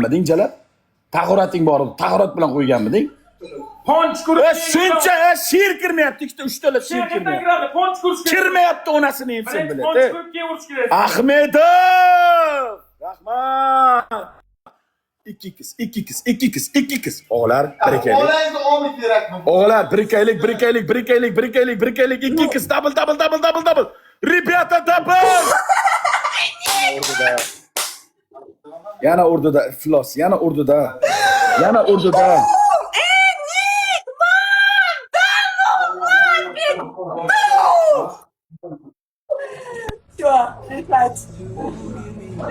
qo'yganmiding Jalal? Tahorating bor edi, tahorat bilan qo'yganmiding? Ponch ko'rib. Shuncha sher kirmayapti, ikkita uchta sher kirmayapti. Ponch ko'rish kerak. Kirmayapti onasini ham sen Ponch biladi. ko'rib keyin urish kerak. Ahmedov! Rahmat. Ikki qiz. O'g'lar, birakaylik. Olangizni omid kerakmi? O'g'lar, birakaylik. Ikki qiz, double. Rебята, double! Yana urdida iflos, yana urdida. Все,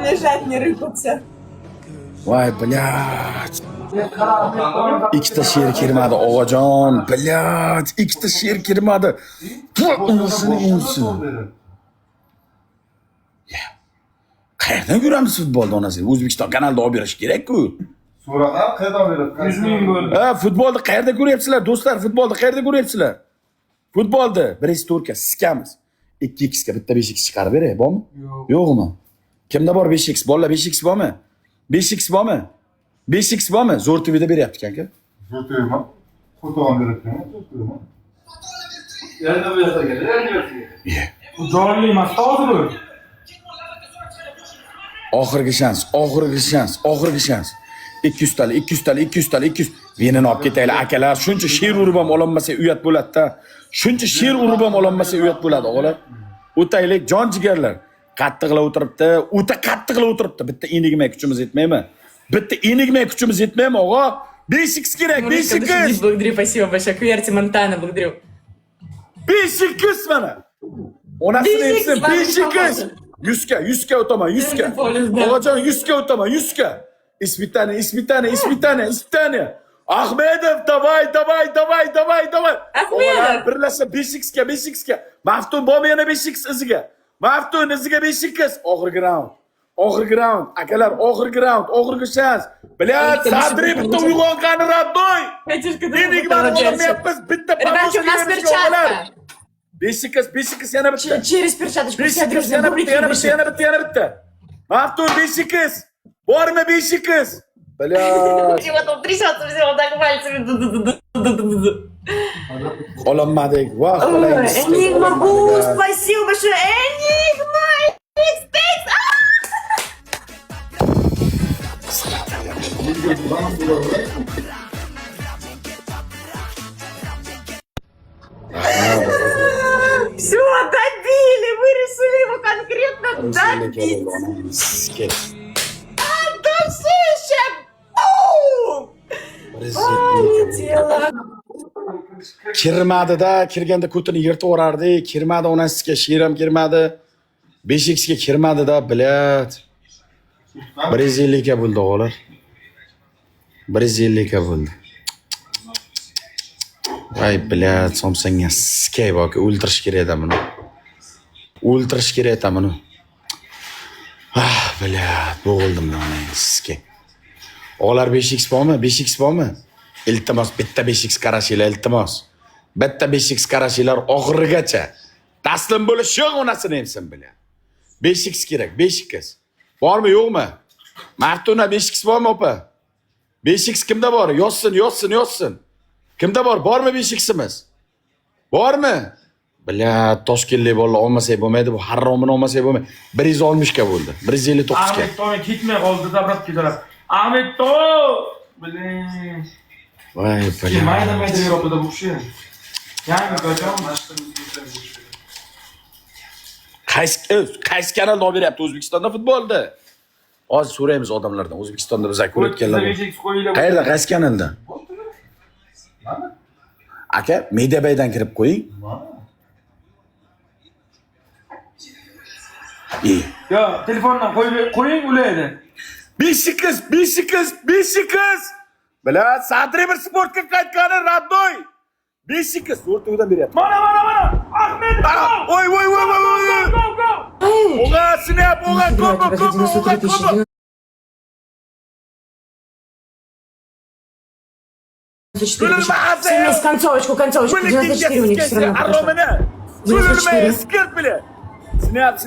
лежать, не рыпаться. Voy, блядь. Ikkita sher kirmadi, og'ajon. Блядь, ikkita sher kirmadi. Unusini unsin. Qayerdan ko'ramiz futbolni onasi? O'zbekiston kanalida olib berish kerak-ku. So'ragan qayerdan beradi? 100 ming bo'ldi. Ha, futbolni qayerda ko'ryapsizlar, do'stlar? Futbolni qayerda ko'ryapsizlar? Futbolni birinchi turka siskamiz. 2x ga bitta 5x chiqarib beray, bormi? Yo'qmi? Kimda bor 5x? Bolalar 5x bormi? 5x bormi? 5x bormi? Zo'r TVda beryapti kanka. Zo'r TVmi? Qo'tog'an berayotganmi? Zo'r TVmi? Yana bersa. Bu jonli emas, hozir bu. Oxirgi shans. 200 tali. Venini olib ketaylar akalar. Shuncha sher urib ham ololmasa uyat bo'ladi-da. O'g'lar. O'taylik jon jigarlar. Qattiqlab o'tiribdi. Bitta enigmay kuchimiz yetmaymi, o'g'a? 5x kerak, 5x. Благодарю, спасибо большое. Кверти Монтана, благодарю. 5x mana. Onasini etsin, 5x. 100 ga o'taman, 100 ga. O'g'ajon 100 ga o'taman, 100 ga. Испытание. Ahmedov, davay. Ahmedov. Birlashsa 5x ga. Maftun bormi yana 5x iziga? Maftun iziga 5x. Oxirgi round. Akalar, oxirgi shans. Блядь, Sadri bitta uyg'onqani raddoy. Enigmani olmayapmiz, bitta Ребята, у нас перчатка. 5x yana bitta. Через перчаточку. 5x yana bitta. Maftun 5x. Bormi 5x? Блядь. Вот он трясется все вот так пальцами. Olamadik. Voh, Энигма Бус, спасибо большое. Энигма. Все, добили. Вы решили его конкретно добить. Дальше. Kirmadi-da, kirganda ko'tini yirtib o'rardi. Kirmadi onasiga, sheram kirmadi. 5x ga kirmadi-da, bilat. 150 ga bo'ldi o'g'lar. 150 ga bo'ldi. Voy, bilat, somsanga skay boki o'ldirish kerak edi buni. Ah, bilat, bo'g'ildim mana skay. O'g'lar 5x bormi? Iltimos bitta 5x qarashinglar, iltimos. Bitta 5x qarashinglar oxirigacha. Taslim bo'lish yo'q onasini emsin bilan. 5x kerak, 5x. Bormi, yo'qmi? Maftuna 5x bormi, opa? 5x kimda bor? Yozsin. Kimda bor? Bormi 5ximiz? Bormi? Bilat, Toshkentlik bolalar olmasak bo'lmaydi, bu haromini olmasak bo'lmaydi. 160 ga bo'ldi. 159 ga. Ahmed To'y ketmay qoldi, dabrab ketdilar. Ahmed To'y. Biling. Voy, bilat. Mayda Yevropada bu kishi. Yangi qachon Qaysi kanalda olib beryapti O'zbekistonda futbolda? Hozir so'raymiz odamlardan. O'zbekistonda biz ko'rayotganlar. Qayerda, qaysi kanalda? Aka, Mediabaydan kirib qo'ying. Yo, telefondan qo'ying ulaydi. 5x. Bilat, Sadri bir sportga qaytgani raddoy. 5x o'rtadan beryapti. Mana. Ahmed. Voy. Go. O'g'a, snap, o'g'a, kombo. Концовочку, 94 у них все равно хорошо. 94. Skirt bile. Snap.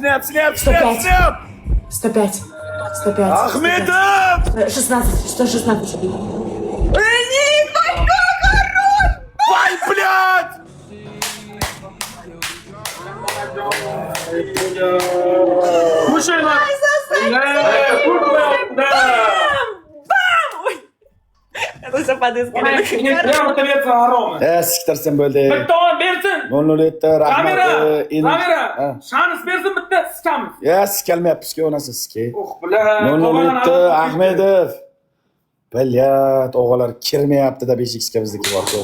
105. 105. Ahmedov! 16, 116. Vay, блядь! Кушай, ма. Это все падает с Прямо ответка Арома. Siktir sen bo'ldi. Bitta olib bersin. 007 rahmat. Kamera, Ha. kamera. Shanis bersin bitta sikamiz. Sikalmayapsiz-ku onasi sizga. Bilan. 007 Ahmedov. Bilyat, o'g'illar kirmayapti-da 5x ga bizniki bor-ku.